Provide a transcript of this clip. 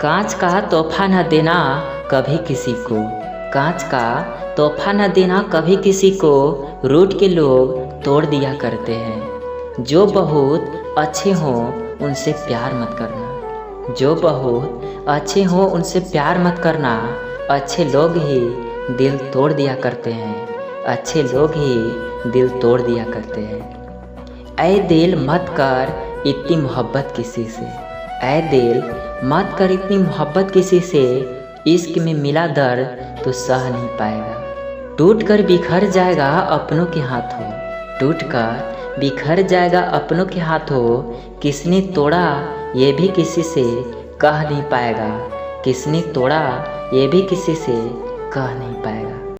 कांच का तोहफा न देना कभी किसी को, कांच का तोहफा न देना कभी किसी को, रूठ के लोग तोड़ दिया करते हैं। जो बहुत अच्छे हों उनसे प्यार मत करना, जो बहुत अच्छे हों उनसे प्यार मत करना। अच्छे लोग ही दिल तोड़ दिया करते हैं, अच्छे लोग ही दिल तोड़ दिया करते हैं। ऐ दिल मत कर इतनी मोहब्बत किसी से, ऐ दिल मत कर इतनी मोहब्बत किसी से, इश्क में मिला दर्द तो सह नहीं पाएगा। टूट कर बिखर जाएगा अपनों के हाथों, टूट कर बिखर जाएगा अपनों के हाथों। किसने तोड़ा ये भी किसी से कह नहीं पाएगा, किसने तोड़ा ये भी किसी से कह नहीं पाएगा।